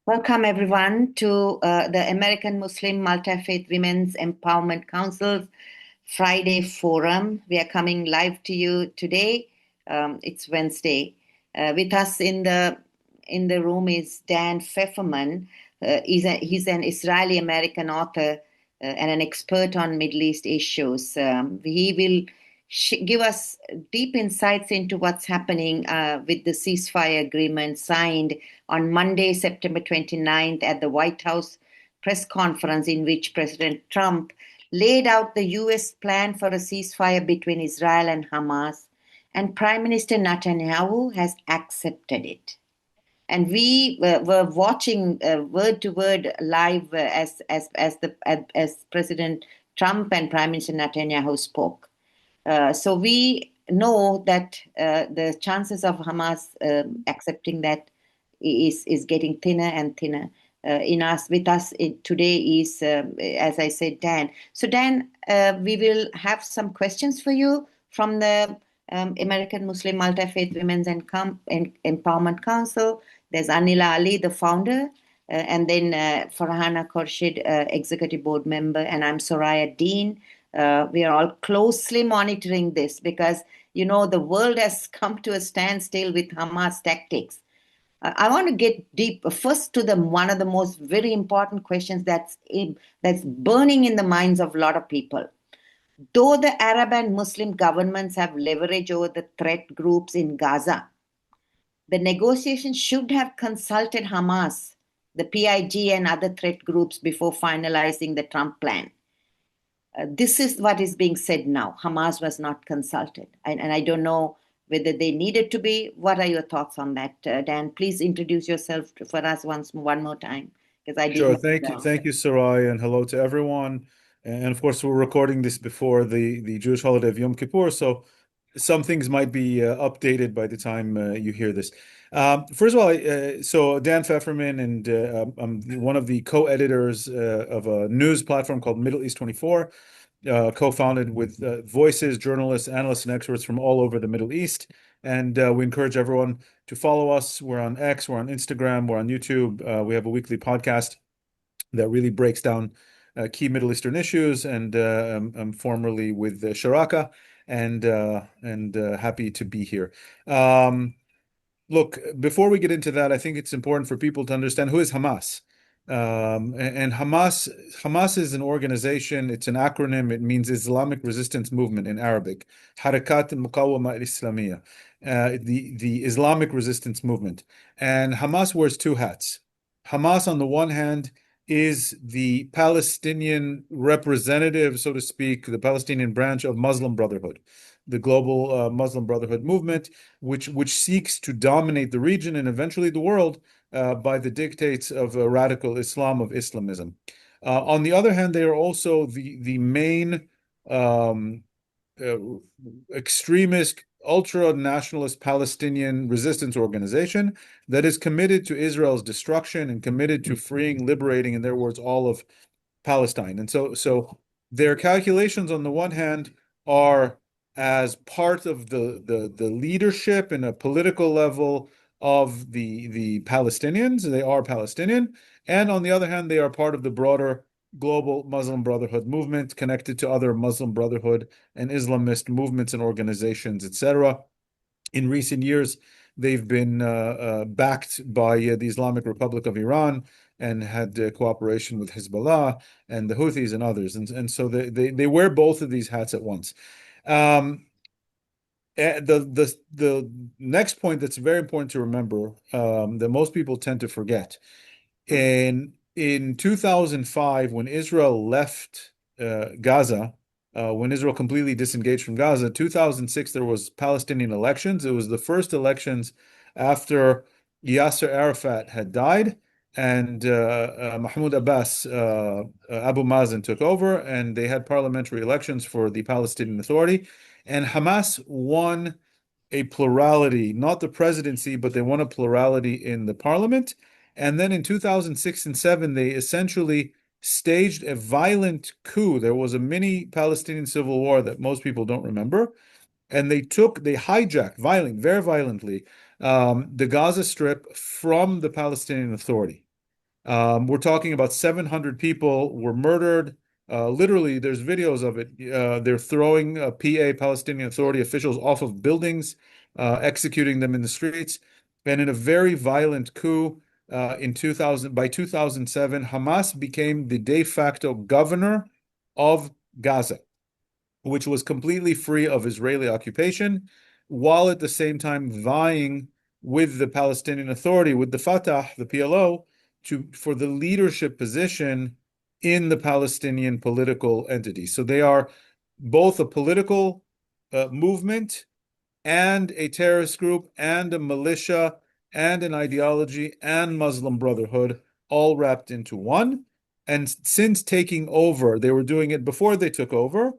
Welcome, everyone, to the American Muslim Multi-Faith Women's Empowerment Council's Friday Forum. We are coming live to you today. It's Wednesday. With us in the room is Dan Pfefferman. He's an Israeli-American author and an expert on Middle East issues. He will give us deep insights into what's happening with the ceasefire agreement signed on Monday, September 29th, at the White House press conference, in which President Trump laid out the U.S. plan for a ceasefire between Israel and Hamas, and Prime Minister Netanyahu has accepted it. And we were watching word to word live as President Trump and Prime Minister Netanyahu spoke. So we know that the chances of Hamas accepting that is getting thinner and thinner. With us today is, as I said, Dan. So Dan, we will have some questions for you from the American Muslim Multi-Faith Women's Empowerment Council. There's Anila Ali, the founder, and then Farhana Khorshid, executive board member, and I'm Soraya Dean. We are all closely monitoring this because, the world has come to a standstill with Hamas tactics. I want to get deep first to one of the most very important questions that's burning in the minds of a lot of people. Though the Arab and Muslim governments have leverage over the threat groups in Gaza, the negotiations should have consulted Hamas, the PIG, and other threat groups before finalizing the Trump plan. This is what is being said now. Hamas was not consulted. And I don't know whether they needed to be. What are your thoughts on that, Dan? Please introduce yourself for us one more time, because I did Sure. not know. Thank you, Sarai, and hello to everyone. And of course, we're recording this before the Jewish holiday of Yom Kippur, so some things might be updated by the time you hear this. First of all, so Dan Pfefferman, and I'm one of the co-editors of a news platform called Middle East 24, co-founded with voices, journalists, analysts, and experts from all over the Middle East. And we encourage everyone to follow us. We're on X, we're on Instagram, we're on YouTube. We have a weekly podcast that really breaks down key Middle Eastern issues. And I'm formerly with Sharaka, and happy to be here. Look, before we get into that, I think it's important for people to understand who is Hamas. And Hamas is an organization. It's an acronym. It means Islamic Resistance Movement in Arabic. Harakat al-Muqawama al-Islamiyya, the Islamic Resistance Movement. And Hamas wears two hats. Hamas, on the one hand, is the Palestinian representative, so to speak, the Palestinian branch of Muslim Brotherhood, the global Muslim Brotherhood movement, which seeks to dominate the region and eventually the world by the dictates of radical Islam, of Islamism. On the other hand, they are also the main extremist, ultra-nationalist Palestinian resistance organization that is committed to Israel's destruction and committed to freeing, liberating, in their words, all of Palestine. And so their calculations, on the one hand, are as part of the leadership in a political level of the Palestinians. They are Palestinian. And on the other hand, they are part of the broader global Muslim Brotherhood movement, connected to other Muslim Brotherhood and Islamist movements and organizations, etc. In recent years, they've been backed by the Islamic Republic of Iran and had cooperation with Hezbollah and the Houthis and others. And so they wear both of these hats at once. The next point that's very important to remember, that most people tend to forget, in 2005, when Israel left Gaza, when Israel completely disengaged from Gaza, 2006, there was Palestinian elections. It was the first elections after Yasser Arafat had died, and Mahmoud Abbas, Abu Mazen, took over, and they had parliamentary elections for the Palestinian Authority. And Hamas won a plurality, not the presidency, but they won a plurality in the parliament. And then in 2006 and 7, they essentially staged a violent coup. There was a mini Palestinian civil war that most people don't remember. And they hijacked very violently, the Gaza Strip from the Palestinian Authority. We're talking about 700 people were murdered. Literally, there's videos of it. They're throwing PA, Palestinian Authority officials, off of buildings, executing them in the streets. And in a very violent coup in 2000, by 2007, Hamas became the de facto governor of Gaza, which was completely free of Israeli occupation, while at the same time vying with the Palestinian Authority, with the Fatah, the PLO, for the leadership position in the Palestinian political entity. So they are both a political movement and a terrorist group and a militia and an ideology and Muslim Brotherhood all wrapped into one. And since taking over, they were doing it before they took over,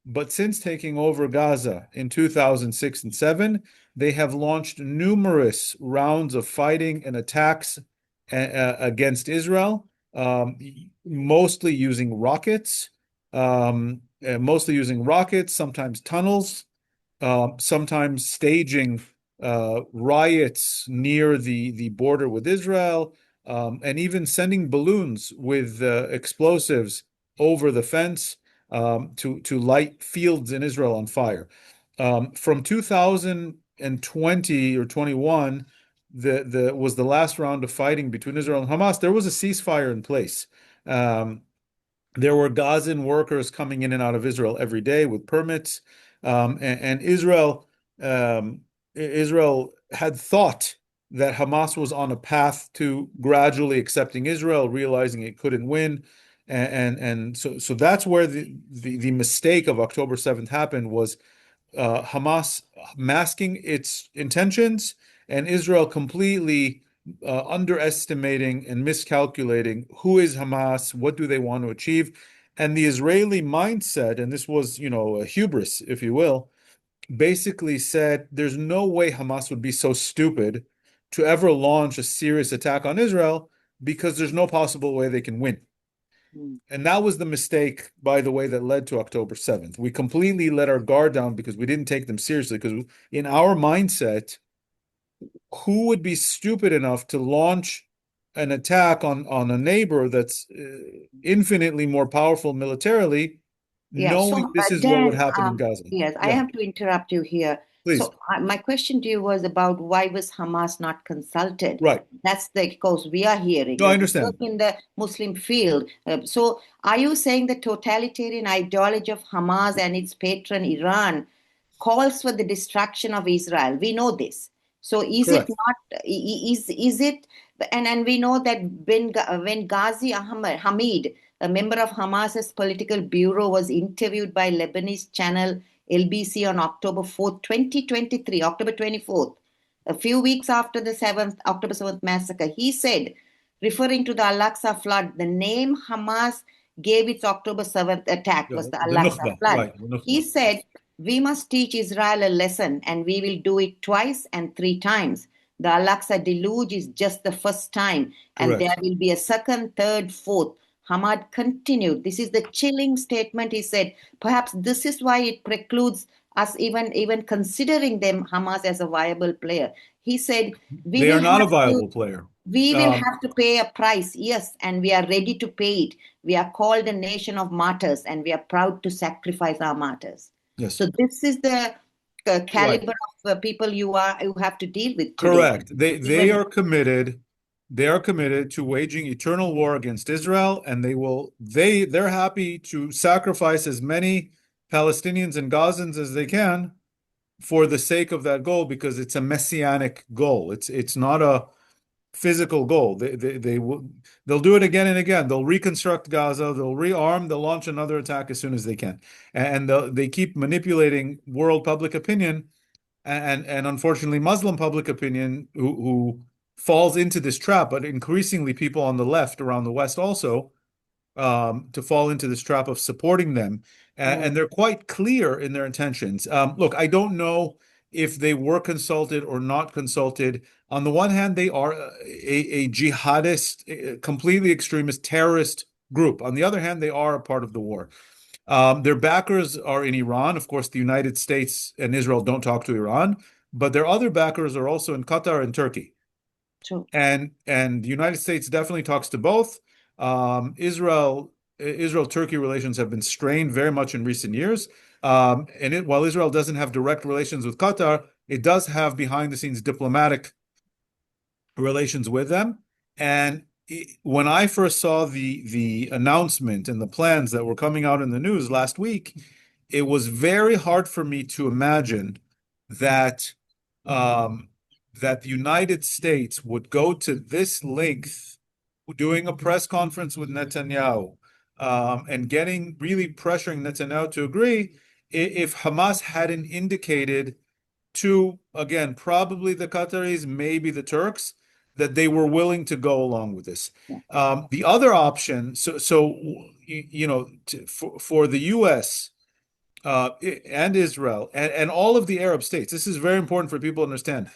but since taking over Gaza in 2006 and 7, they have launched numerous rounds of fighting and attacks against Israel, mostly using rockets, sometimes tunnels, sometimes staging riots near the border with Israel, and even sending balloons with explosives over the fence to light fields in Israel on fire. From 2020 or 21, the was the last round of fighting between Israel and Hamas. There was a ceasefire in place. There were Gazan workers coming in and out of Israel every day with permits, and Israel had thought that Hamas was on a path to gradually accepting Israel, realizing it couldn't win, and so that's where the mistake of October 7th happened, was Hamas masking its intentions and Israel completely underestimating and miscalculating who is Hamas, what do they want to achieve. And the Israeli mindset, and this was, a hubris, if you will, basically said there's no way Hamas would be so stupid to ever launch a serious attack on Israel because there's no possible way they can win. And that was the mistake, by the way, that led to October 7th. We completely let our guard down because we didn't take them seriously. Because in our mindset, who would be stupid enough to launch an attack on a neighbor that's infinitely more powerful militarily, Yeah, knowing so this is what would Dan, happen in Gaza? yes, I Yeah, have to interrupt you here. please. So my question to you was about why was Hamas not consulted? Right. That's the cause we are hearing. No, I We work understand. in the Muslim field. So are you saying the totalitarian ideology of Hamas and its patron Iran calls for the destruction of Israel? We know this. So is it Correct. not? Is it? And we know that when Ghazi Ahmad Hamid, a member of Hamas's political bureau, was interviewed by Lebanese channel LBC on October 4th, 2023, October 24th, a few weeks after the October 7th massacre, he said, referring to the Al-Aqsa flood, the name Hamas gave its October 7th attack was the The Al-Aqsa Nukhba, flood. right? The He Nukhba. said, we must teach Israel a lesson and we will do it twice and three times. The Al-Aqsa deluge is just the first time, and there Correct. will be a second, third, fourth. Hamad continued. This is the chilling statement. He said, perhaps this is why it precludes us even considering them Hamas as a viable player. He said, we They will are not a have to viable player. we will Um, have to pay a price, yes, and we are ready to pay it. We are called a nation of martyrs, and we are proud to sacrifice our martyrs. yes. So this is the Right. caliber of people you have to deal with today. Correct. They Even are committed. They are committed to waging eternal war against Israel, and they're happy to sacrifice as many Palestinians and Gazans as they can for the sake of that goal, because it's a messianic goal. It's not a physical goal. They'll do it again and again. They'll reconstruct Gaza, they'll rearm, they'll launch another attack as soon as they can. And they keep manipulating world public opinion and unfortunately Muslim public opinion, who falls into this trap, but increasingly people on the left around the West also, to fall into this trap of supporting them. And they're quite clear in their intentions. Look, I don't know if they were consulted or not consulted. On the one hand, they are a jihadist, completely extremist terrorist group. On the other hand, they are a part of the war. Their backers are in Iran. Of course, the United States and Israel don't talk to Iran, but their other backers are also in Qatar and Turkey. True. And the United States definitely talks to both. Israel-Turkey relations have been strained very much in recent years. While Israel doesn't have direct relations with Qatar, it does have behind the scenes diplomatic relations with them. And when I first saw the announcement and the plans that were coming out in the news last week, it was very hard for me to imagine that um, that the United States would go to this length, doing a press conference with Netanyahu, and getting really pressuring Netanyahu to agree if Hamas hadn't indicated to, again, probably the Qataris, maybe the Turks, that they were willing to go along with this. The other option, for the U.S. And Israel and all of the Arab states, this is very important for people to understand.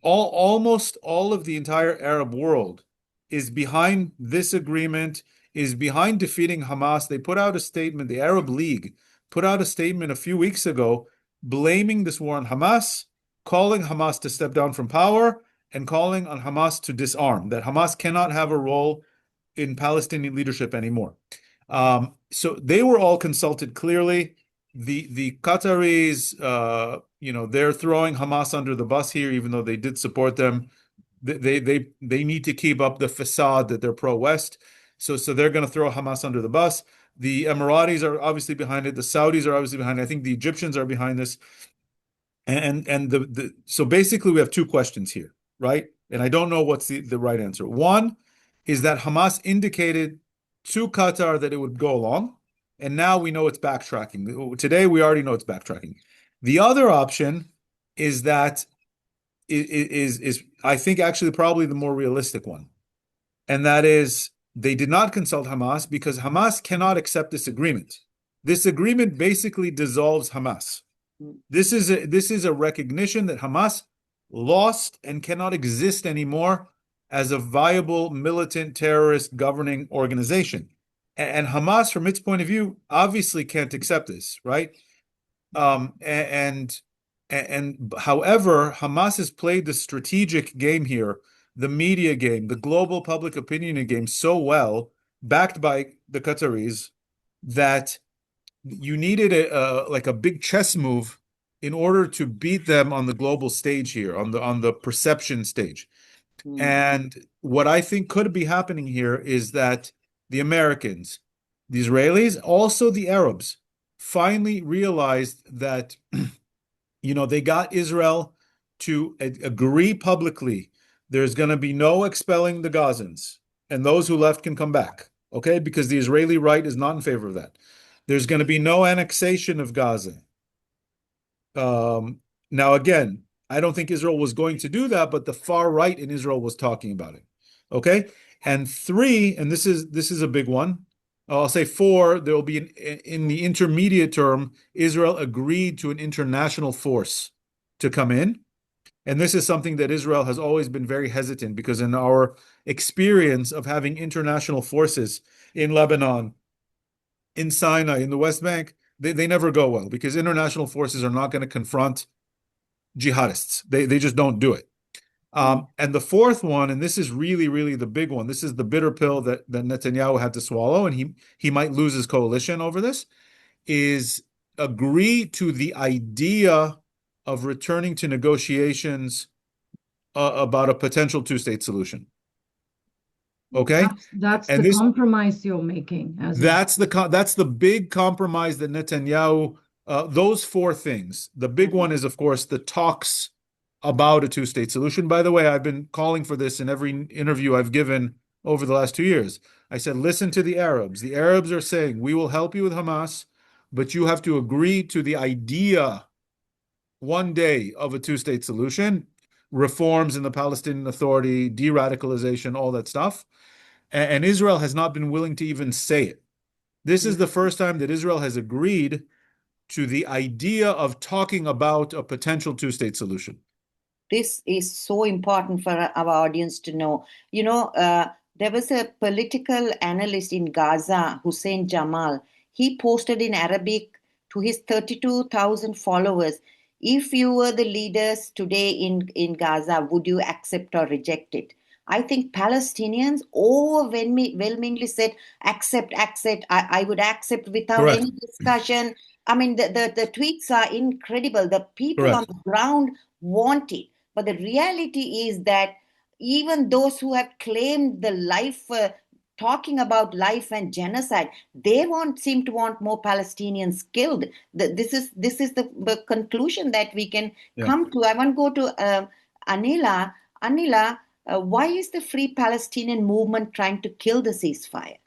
Almost all of the entire Arab world is behind this agreement, is behind defeating Hamas. They put out a statement, the Arab League put out a statement a few weeks ago blaming this war on Hamas, calling Hamas to step down from power, and calling on Hamas to disarm, that Hamas cannot have a role in Palestinian leadership anymore. So they were all consulted clearly. The Qataris, they're throwing Hamas under the bus here, even though they did support them. They need to keep up the facade that they're pro-West. So they're going to throw Hamas under the bus. The Emiratis are obviously behind it. The Saudis are obviously behind it. I think the Egyptians are behind this. So basically we have two questions here, right? And I don't know what's the right answer. One is that Hamas indicated to Qatar that it would go along, and now we know it's backtracking. Today we already know it's backtracking. The other option is that is I think actually probably the more realistic one, and that is they did not consult Hamas because Hamas cannot accept this agreement. This agreement basically dissolves Hamas. This is a recognition that Hamas lost and cannot exist anymore as a viable militant terrorist governing organization. And Hamas, from its point of view, obviously can't accept this, right? And however, Hamas has played the strategic game here, the media game, the global public opinion game so well, backed by the Qataris, that you needed a big chess move in order to beat them on the global stage here, on the perception stage. And what I think could be happening here is that the Americans, the Israelis, also the Arabs, finally realized that they got Israel to agree publicly there's going to be no expelling the Gazans, and those who left can come back, okay? Because the Israeli right is not in favor of that. There's going to be no annexation of Gaza. Now, again, I don't think Israel was going to do that, but the far right in Israel was talking about it. Okay? And three, and this is a big one. I'll say four, there will be in the intermediate term, Israel agreed to an international force to come in. And this is something that Israel has always been very hesitant, because in our experience of having international forces in Lebanon, in Sinai, in the West Bank, they never go well, because international forces are not going to confront jihadists. They just don't do it. And the fourth one, and this is really, really the big one, this is the bitter pill that Netanyahu had to swallow, and he might lose his coalition over this, is agree to the idea of returning to negotiations about a potential two-state solution. Okay? That's the compromise you're making. That's the big compromise that Netanyahu, those four things. The big one is, of course, the talks about a two-state solution. By the way, I've been calling for this in every interview I've given over the last 2 years. I said, listen to the Arabs. The Arabs are saying, we will help you with Hamas, but you have to agree to the idea one day of a two-state solution, reforms in the Palestinian Authority, de-radicalization, all that stuff. And Israel has not been willing to even say it. This is the first time that Israel has agreed to the idea of talking about a potential two-state solution. This is so important for our audience to know. There was a political analyst in Gaza, Hussein Jamal. He posted in Arabic to his 32,000 followers, if you were the leaders today in Gaza, would you accept or reject it? I think Palestinians overwhelmingly said, accept, accept. I would accept without Correct. any discussion. I mean, the tweets are incredible. The people on Correct. the ground want it. But the reality is that even those who have claimed the life, talking about life and genocide, they seem to want more Palestinians killed. This is the conclusion that we can come to. I want to go to Anila. Anila, why is the Free Palestinian movement trying to kill the ceasefire?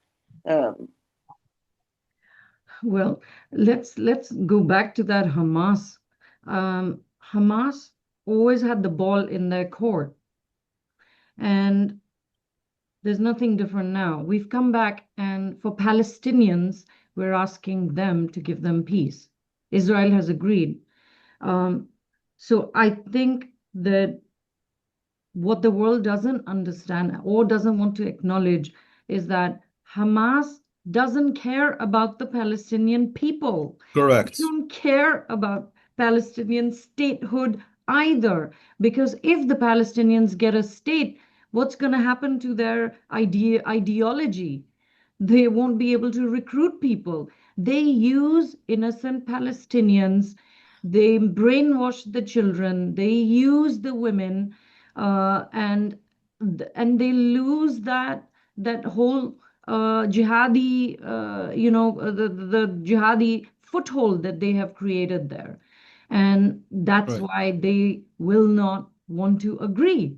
Well, let's go back to that Hamas. Hamas always had the ball in their court, and there's nothing different now. We've come back, and for Palestinians, we're asking them to give them peace. Israel has agreed. So I think that what the world doesn't understand or doesn't want to acknowledge is that Hamas doesn't care about the Palestinian people. Correct. They don't care about Palestinian statehood either, because if the Palestinians get a state, what's going to happen to their ideology? They won't be able to recruit people. They use innocent Palestinians. They brainwash the children. They use the women, and they lose that whole jihadi, the jihadi foothold that they have created there, and that's why they will not want to agree.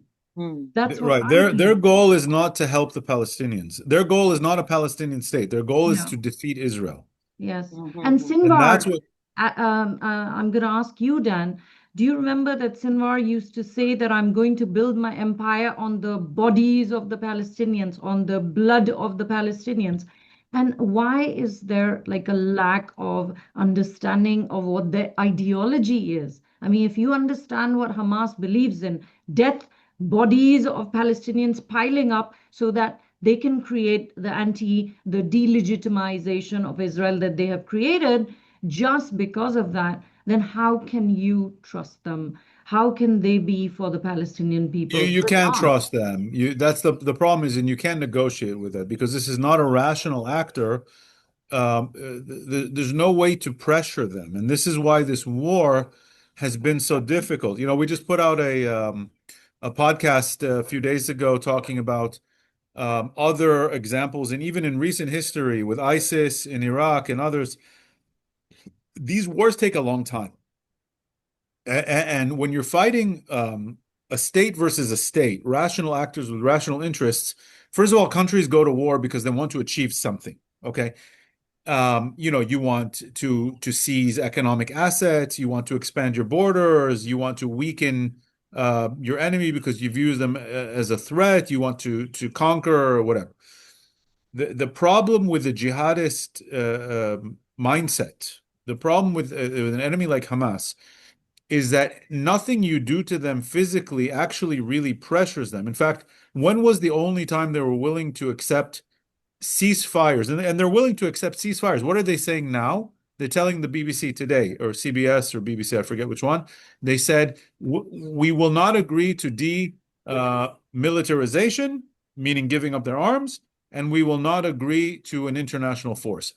That's what Right. Their goal is not to help the Palestinians. Their goal is not a Palestinian state. Their goal is to defeat Israel. Yes. And And Sinwar, that's what I'm going to ask you, Dan, do you remember that Sinwar used to say that I'm going to build my empire on the bodies of the Palestinians, on the blood of the Palestinians? And why is there like a lack of understanding of what their ideology is? I mean, if you understand what Hamas believes in, death, bodies of Palestinians piling up so that they can create the delegitimization of Israel that they have created just because of that, then how can you trust them? How can they be for the Palestinian people? you can't trust them. That's the problem is, and you can't negotiate with it because this is not a rational actor. There's no way to pressure them, and this is why this war has been so difficult. We just put out a podcast a few days ago talking about other examples, and even in recent history with ISIS in Iraq and others, these wars take a long time. And when you're fighting a state versus a state, rational actors with rational interests, first of all, countries go to war because they want to achieve something. Okay. You want to seize economic assets, you want to expand your borders, you want to weaken your enemy because you view them as a threat, you want to conquer or whatever. The problem with the jihadist mindset, the problem with an enemy like Hamas is that nothing you do to them physically actually really pressures them. In fact, when was the only time they were willing to accept ceasefires? And they're willing to accept ceasefires. What are they saying now? They're telling the BBC today, or CBS or BBC, I forget which one. They said, we will not agree to demilitarization, meaning giving up their arms, and we will not agree to an international force.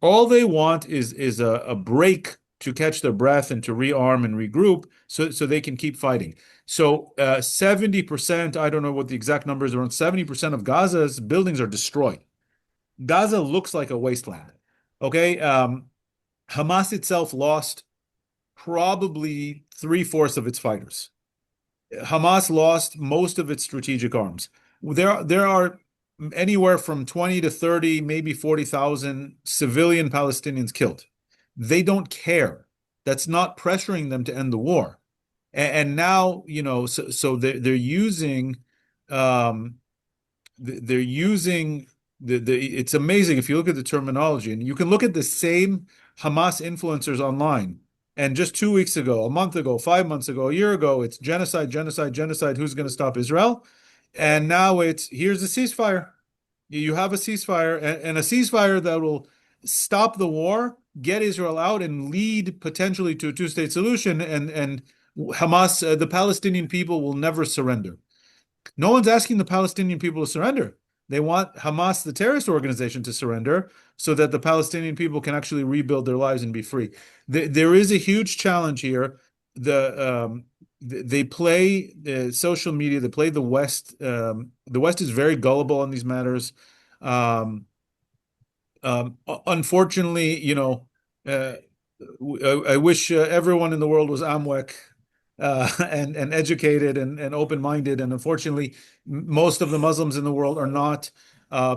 All they want is a break to catch their breath and to rearm and regroup so they can keep fighting. So 70%, I don't know what the exact numbers are, around 70% of Gaza's buildings are destroyed. Gaza looks like a wasteland. Okay. Hamas itself lost probably 3/4 of its fighters. Hamas lost most of its strategic arms. There are anywhere from 20 to 30, maybe 40,000 civilian Palestinians killed. They don't care. That's not pressuring them to end the war. And now, so they're using it's amazing if you look at the terminology, and you can look at the same Hamas influencers online. And just 2 weeks ago, a month ago, 5 months ago, a year ago, it's genocide, genocide, genocide. Who's going to stop Israel? And now here's a ceasefire. You have a ceasefire, and a ceasefire that will stop the war, get Israel out, and lead potentially to a two-state solution. And Hamas, the Palestinian people, will never surrender. No one's asking the Palestinian people to surrender. They want Hamas, the terrorist organization, to surrender so that the Palestinian people can actually rebuild their lives and be free. There is a huge challenge here. They play social media. They play the West. The West is very gullible on these matters. Um, Unfortunately, uh, I wish everyone in the world was AMMWEC and educated and open-minded. And unfortunately, most of the Muslims in the world are not.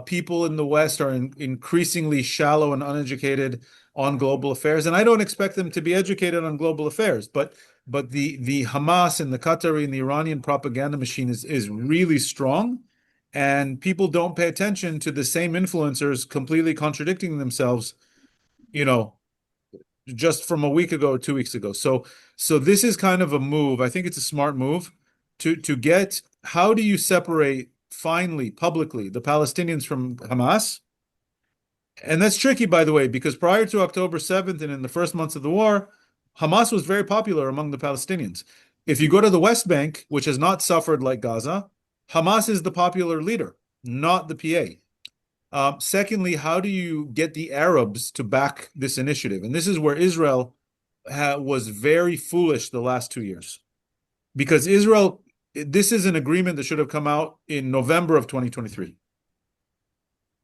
People in the West are increasingly shallow and uneducated on global affairs, and I don't expect them to be educated on global affairs. But the Hamas and the Qatari and the Iranian propaganda machine is really strong. And people don't pay attention to the same influencers completely contradicting themselves, you know, just from a week ago or 2 weeks ago. So this is kind of a move. I think it's a smart move to get, how do you separate finally publicly the Palestinians from Hamas? And that's tricky, by the way, because prior to October 7th and in the first months of the war, Hamas was very popular among the Palestinians. If you go to the West Bank, which has not suffered like Gaza, Hamas is the popular leader, not the PA. Secondly, how do you get the Arabs to back this initiative? And this is where Israel was very foolish the last 2 years. Because Israel, this is an agreement that should have come out in November of 2023.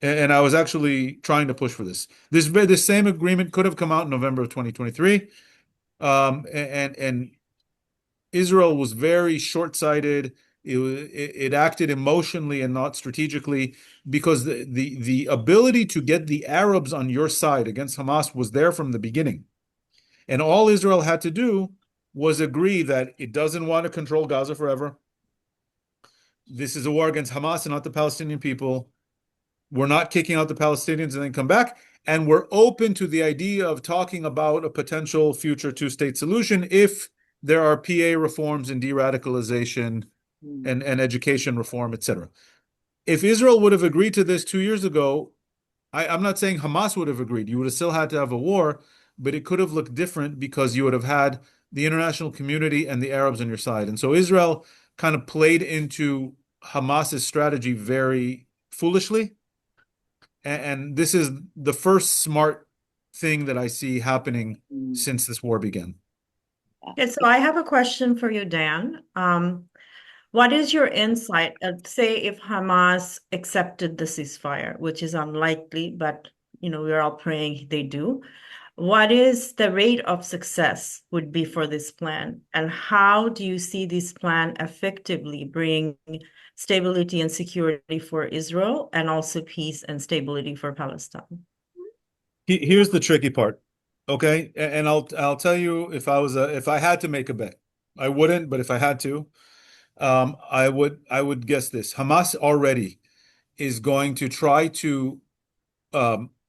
And I was actually trying to push for this. This same agreement could have come out in November of 2023. And Israel was very short-sighted. It acted emotionally and not strategically, because the ability to get the Arabs on your side against Hamas was there from the beginning. And all Israel had to do was agree that it doesn't want to control Gaza forever. This is a war against Hamas and not the Palestinian people. We're not kicking out the Palestinians and then come back. And we're open to the idea of talking about a potential future two-state solution if there are PA reforms and de-radicalization and education reform, etc. If Israel would have agreed to this 2 years ago, I'm not saying Hamas would have agreed. You would have still had to have a war, but it could have looked different because you would have had the international community and the Arabs on your side. And so Israel kind of played into Hamas's strategy very foolishly. And this is the first smart thing that I see happening since this war began. Okay, so I have a question for you, Dan. What is your insight? Say if Hamas accepted the ceasefire, which is unlikely, but we're all praying they do. What is the rate of success would be for this plan? And how do you see this plan effectively bring stability and security for Israel and also peace and stability for Palestine? Here's the tricky part. Okay, and I'll tell you, if I had to make a bet, I wouldn't, but if I had to, I would guess this. Hamas already is going to try to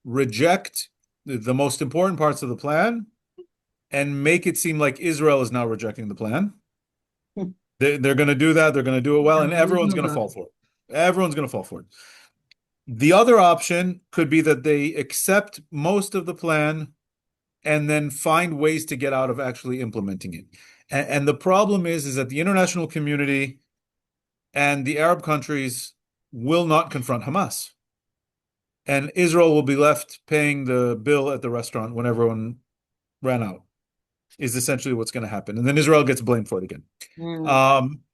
reject the most important parts of the plan and make it seem like Israel is now rejecting the plan. They're going to do that. They're going to do it well, and everyone's going to fall for it. Everyone's going to fall for it. The other option could be that they accept most of the plan and then find ways to get out of actually implementing it. And the problem is that the international community and the Arab countries will not confront Hamas. And Israel will be left paying the bill at the restaurant when everyone ran out, is essentially what's going to happen. And then Israel gets blamed for it again.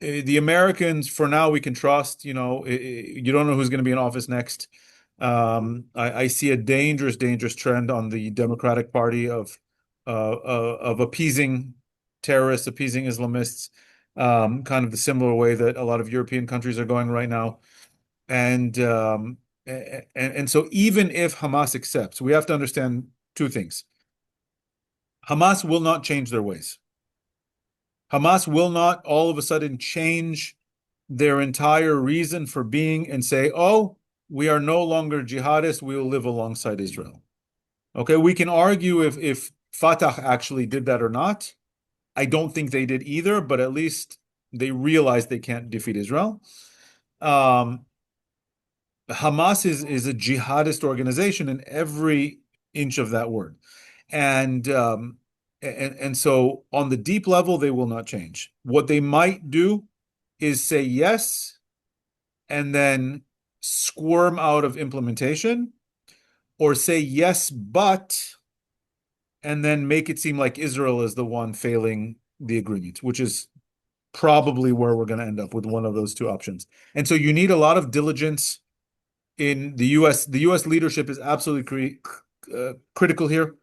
The Americans, for now, we can trust. You don't know who's going to be in office next. I see a dangerous trend on the Democratic Party of appeasing terrorists, appeasing Islamists, kind of the similar way that a lot of European countries are going right now. And so even if Hamas accepts, we have to understand two things. Hamas will not change their ways. Hamas will not all of a sudden change their entire reason for being and say, oh, we are no longer jihadists, we will live alongside Israel. Okay, we can argue if Fatah actually did that or not. I don't think they did either, but at least they realized they can't defeat Israel. Hamas is a jihadist organization in every inch of that word. And so on the deep level, they will not change. What they might do is say yes and then squirm out of implementation, or say yes, but, and then make it seem like Israel is the one failing the agreement, which is probably where we're going to end up with one of those two options. And so you need a lot of diligence in the US. The US leadership is absolutely critical here.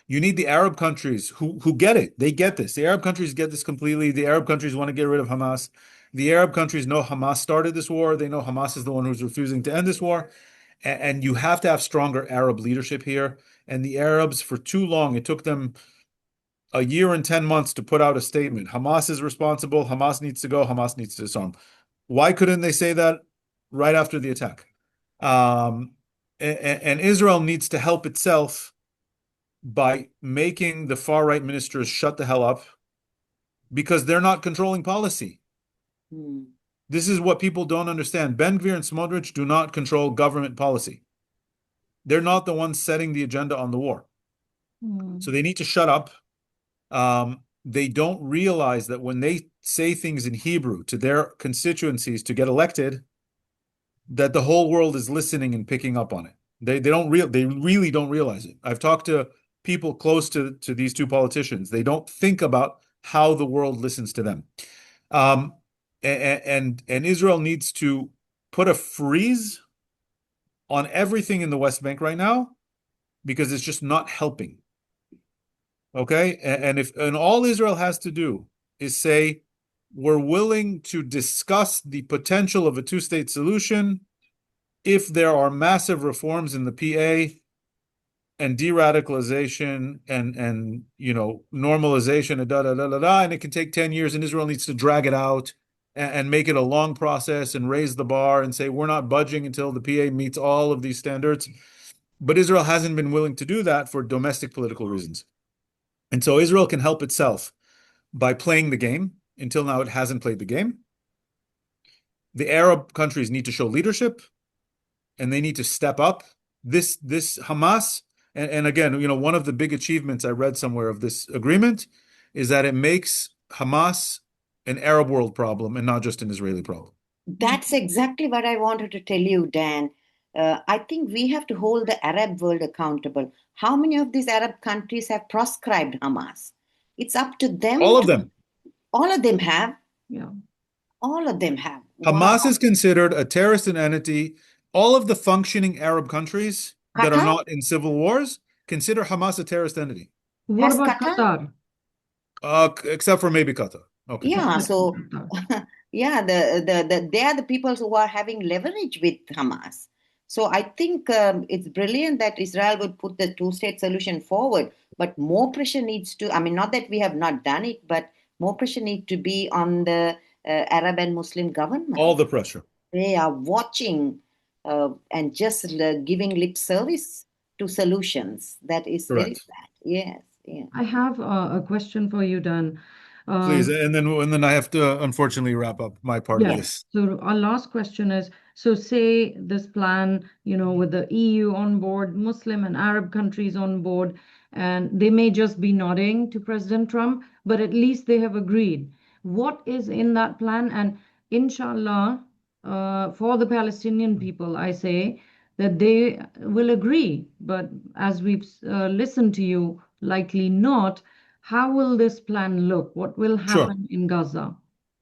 You need the Arab countries who get it. They get this. The Arab countries get this completely. The Arab countries want to get rid of Hamas. The Arab countries know Hamas started this war. They know Hamas is the one who's refusing to end this war. And you have to have stronger Arab leadership here. And the Arabs, for too long, it took them a year and 10 months to put out a statement. Hamas is responsible. Hamas needs to go. Hamas needs to disarm. Why couldn't they say that right after the attack? And Israel needs to help itself by making the far-right ministers shut the hell up, because they're not controlling policy. This is what people don't understand. Ben Gvir and Smotrich do not control government policy. They're not the ones setting the agenda on the war. So they need to shut up. They don't realize that when they say things in Hebrew to their constituencies to get elected, that the whole world is listening and picking up on it. They really don't realize it. I've talked to people close to these two politicians. They don't think about how the world listens to them. And Israel needs to put a freeze on everything in the West Bank right now, because it's just not helping. Okay? And all Israel has to do is say, we're willing to discuss the potential of a two-state solution if there are massive reforms in the PA and de-radicalization and normalization and it can take 10 years, and Israel needs to drag it out and make it a long process and raise the bar and say we're not budging until the PA meets all of these standards. But Israel hasn't been willing to do that for domestic political reasons. And so Israel can help itself by playing the game. Until now, it hasn't played the game. The Arab countries need to show leadership, and they need to step up. This Hamas, and again, one of the big achievements I read somewhere of this agreement is that it makes Hamas an Arab world problem and not just an Israeli problem. That's exactly what I wanted to tell you, Dan. I think we have to hold the Arab world accountable. How many of these Arab countries have proscribed Hamas? It's up to them. All of them. All of them have. Yeah. All of them have. Hamas is considered a terrorist entity. All of the functioning Arab countries that are not in civil wars consider Hamas a terrorist entity. What about Qatar? Except for maybe Qatar. Okay. Yeah, so yeah, they are the people who are having leverage with Hamas. So I think it's brilliant that Israel would put the two-state solution forward, but more pressure needs to, not that we have not done it, but more pressure needs to be on the Arab and Muslim government. All the pressure. They are watching and just giving lip service to solutions. That is very sad. Yes. Yeah. I have a question for you, Dan. Please, and then I have to unfortunately wrap up my part of this. So our last question is, so say this plan, with the EU on board, Muslim and Arab countries on board, and they may just be nodding to President Trump, but at least they have agreed. What is in that plan? And inshallah, for the Palestinian people, I say that they will agree. But as we've listened to you, likely not. How will this plan look? What will happen in Gaza?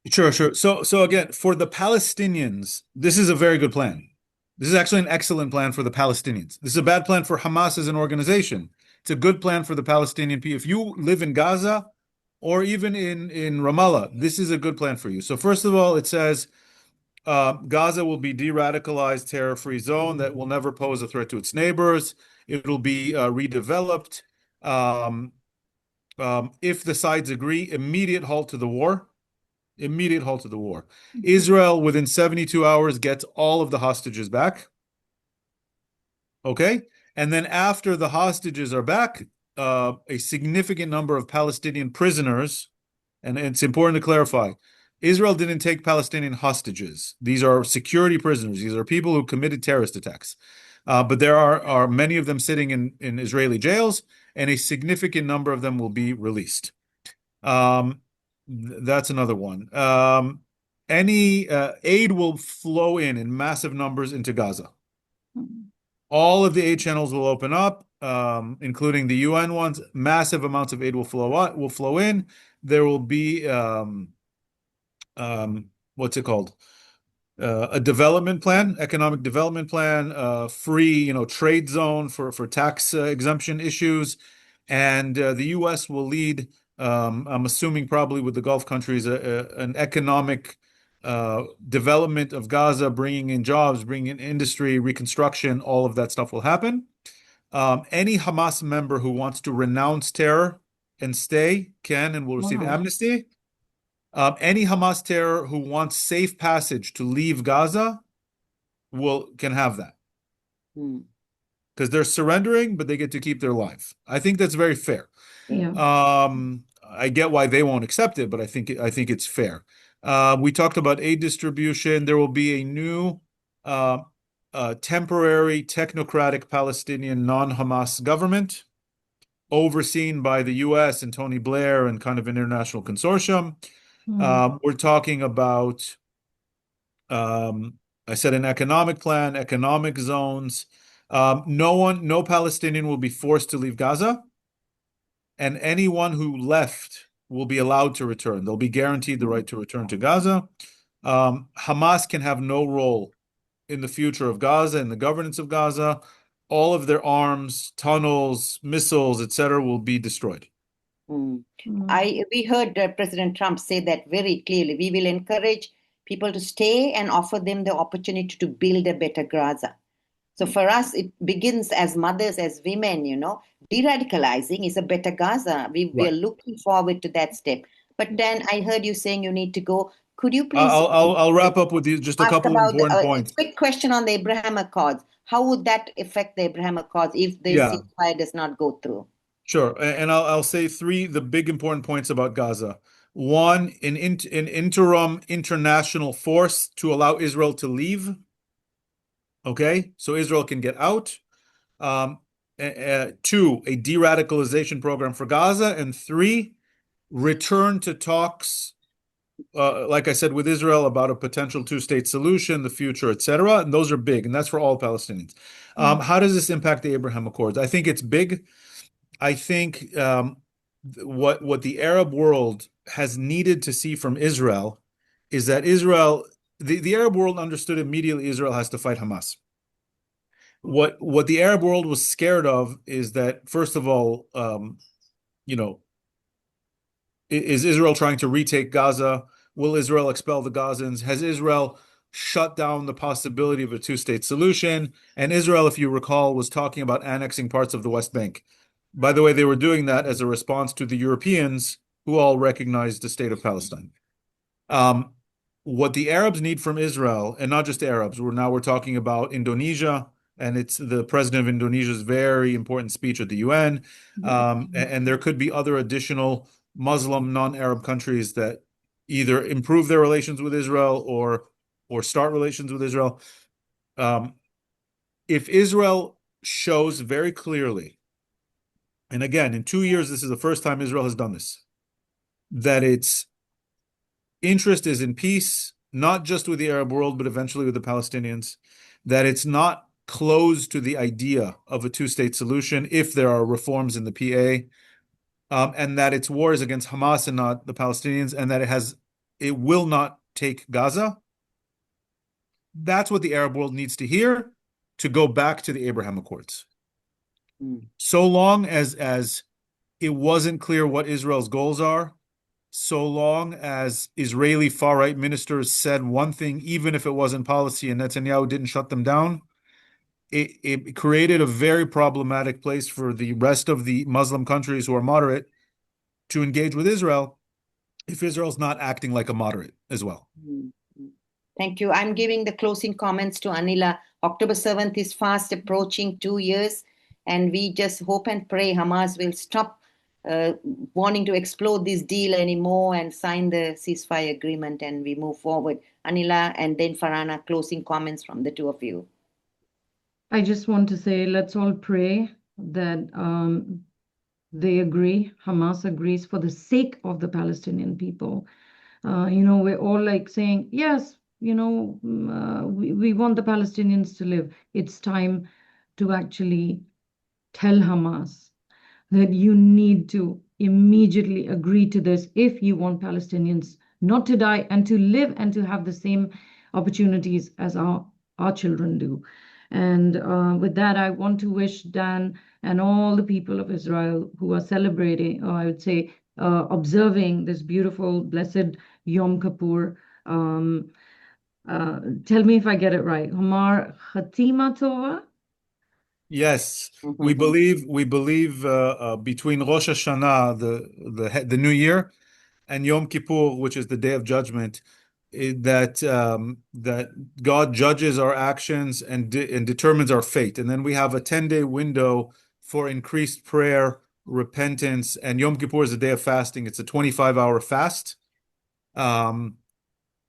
Sure. So again, for the Palestinians, this is a very good plan. This is actually an excellent plan for the Palestinians. This is a bad plan for Hamas as an organization. It's a good plan for the Palestinian people. If you live in Gaza or even in Ramallah, this is a good plan for you. So first of all, it says Gaza will be de-radicalized, terror-free zone that will never pose a threat to its neighbors. It will be redeveloped. If the sides agree, immediate halt to the war. Immediate halt to the war. Israel, within 72 hours, gets all of the hostages back. Okay? And then after the hostages are back, a significant number of Palestinian prisoners, and it's important to clarify, Israel didn't take Palestinian hostages. These are security prisoners. These are people who committed terrorist attacks. But there are many of them sitting in Israeli jails, and a significant number of them will be released. That's another one. any aid will flow in massive numbers into Gaza. Mm. All of the aid channels will open up, including the UN ones. Massive amounts of aid will flow in. There will be what's it called? A development plan, economic development plan, free, trade zone for tax exemption issues, and the U.S. will lead. I'm assuming probably with the Gulf countries, an economic development of Gaza, bringing in jobs, bringing in industry, reconstruction, all of that stuff will happen. Any Hamas member who wants to renounce terror and stay can and will receive Wow. amnesty. Any Hamas terror who wants safe passage to leave Gaza can have that Mm. because they're surrendering, but they get to keep their life. I think that's very fair. Yeah. I get why they won't accept it, but I think it's fair. We talked about aid distribution. There will be a new temporary technocratic Palestinian non-Hamas government overseen by the US and Tony Blair and kind of an international consortium. We're talking about, I said, an economic plan, economic zones. No Palestinian will be forced to leave Gaza, and anyone who left will be allowed to return. They'll be guaranteed the right to return to Gaza. Hamas can have no role in the future of Gaza and the governance of Gaza. All of their arms, tunnels, missiles, etc., will be destroyed. Mm. Mm. We heard President Trump say that very clearly. We will encourage people to stay and offer them the opportunity to build a better Gaza. So for us, it begins as mothers, as women, de-radicalizing is a better Gaza. We are Right. looking forward to that step. But then I heard you saying you need to go. Could you please I'll wrap up with just a ask couple of about important a points. quick question on the Abraham Accords? How would that affect the Abraham Accords if the Yeah. ceasefire does not go through? Sure, and I'll say the big important points about Gaza. One, an interim international force to allow Israel to leave. Okay, so Israel can get out. Two, a de-radicalization program for Gaza, and three, return to talks, like I said, with Israel about a potential two-state solution, the future, etc. And those are big, and that's for all Palestinians. How does this impact the Abraham Accords? I think it's big. I think what the Arab world has needed to see from Israel is that the Arab world understood immediately Israel has to fight Hamas. What the Arab world was scared of is that, first of all, is Israel trying to retake Gaza? Will Israel expel the Gazans? Has Israel shut down the possibility of a two-state solution? And Israel, if you recall, was talking about annexing parts of the West Bank. By the way, they were doing that as a response to the Europeans who all recognized the state of Palestine. What the Arabs need from Israel, and not just the Arabs, we're talking about Indonesia, and it's the president of Indonesia's very important speech at the UN. And there could be other additional Muslim non-Arab countries that either improve their relations with Israel or start relations with Israel. If Israel shows very clearly, and again, in 2 years, this is the first time Israel has done this, that its interest is in peace, not just with the Arab world, but eventually with the Palestinians, that it's not closed to the idea of a two-state solution if there are reforms in the PA, and that its war is against Hamas and not the Palestinians, and that it will not take Gaza. That's what the Arab world needs to hear to go back to the Abraham Accords. So long as it wasn't clear what Israel's goals are, so long as Israeli far-right ministers said one thing, even if it wasn't policy, and Netanyahu didn't shut them down, it created a very problematic place for the rest of the Muslim countries who are moderate to engage with Israel if Israel's not acting like a moderate as well. Thank you. I'm giving the closing comments to Anila. October 7th is fast approaching 2 years, and we just hope and pray Hamas will stop wanting to explode this deal anymore and sign the ceasefire agreement, and we move forward. Anila and then Farhana, closing comments from the two of you. I just want to say, let's all pray that they agree, Hamas agrees for the sake of the Palestinian people, We're all like saying, yes, we want the Palestinians to live. It's time to actually tell Hamas that you need to immediately agree to this if you want Palestinians not to die and to live and to have the same opportunities as our children do. And with that, I want to wish Dan and all the people of Israel who are celebrating, or I would say, observing this beautiful, blessed Yom Kippur. Tell me if I get it right. Hamar Chatima Tova. Yes, we believe between Rosh Hashanah, the New Year, and Yom Kippur, which is the Day of Judgment, that God judges our actions and determines our fate. And then we have a 10-day window for increased prayer, repentance, and Yom Kippur is a day of fasting. It's a 25-hour fast. And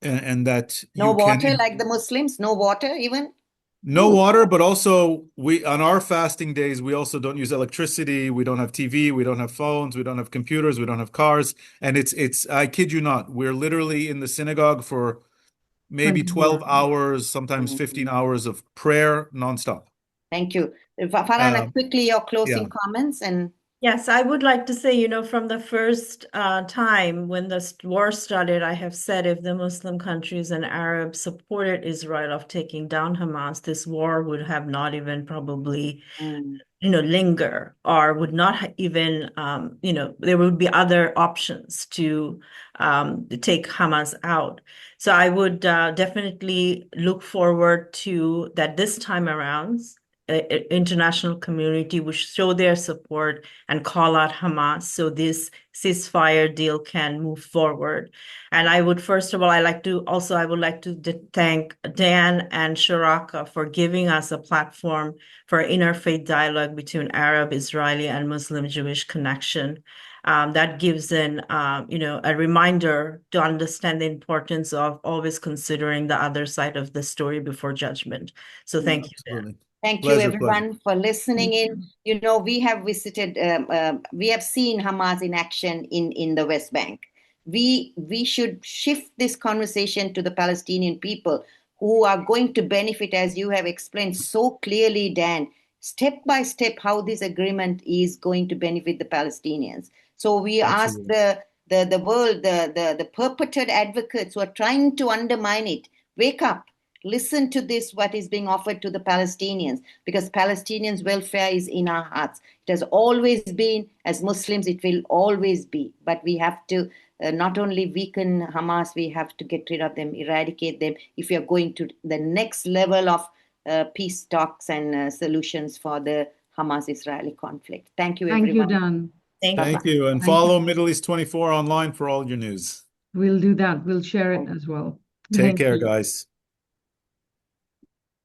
that No you water, can like the Muslims, no water even? no water, but also we on our fasting days we also don't use electricity, we don't have TV, we don't have phones, we don't have computers, we don't have cars, and it's I kid you not, we're literally in the synagogue for maybe 12 24. hours, sometimes 15 hours of prayer nonstop. Thank you. Farhana, Um, quickly your yeah, closing comments and Yes, I would like to say, from the first time when the war started, I have said if the Muslim countries and Arabs supported Israel of taking down Hamas, this war would have not even probably, linger or would not even, there would be other options to take Hamas out. So I would definitely look forward to that this time around. International community will show their support and call out Hamas so this ceasefire deal can move forward. And I would, first of all, I would like to thank Dan and Sharaka for giving us a platform for interfaith dialogue between Arab, Israeli, and Muslim Jewish connection. That gives a reminder to understand the importance of always considering the other side of the story before judgment. So thank you, Dan. absolutely. thank you, Pleasure. everyone, for listening in. We have visited, we have seen Hamas in action in the West Bank. We should shift this conversation to the Palestinian people who are going to benefit, as you have explained so clearly, Dan, step by step, how this agreement is going to benefit the Palestinians. So we ask Absolutely. the world, the perpetrated advocates who are trying to undermine it, wake up. Listen to this, what is being offered to the Palestinians, because Palestinians' welfare is in our hearts. It has always been, as Muslims, it will always be. But we have to not only weaken Hamas, we have to get rid of them, eradicate them, if we are going to the next level of peace talks and solutions for the Hamas-Israeli conflict. Thank you, Thank you, everyone. Dan. Thank you. And Thank follow you. Middle East 24 online for all your news. We'll do that. We'll share it as well. Take Thank care, you. guys.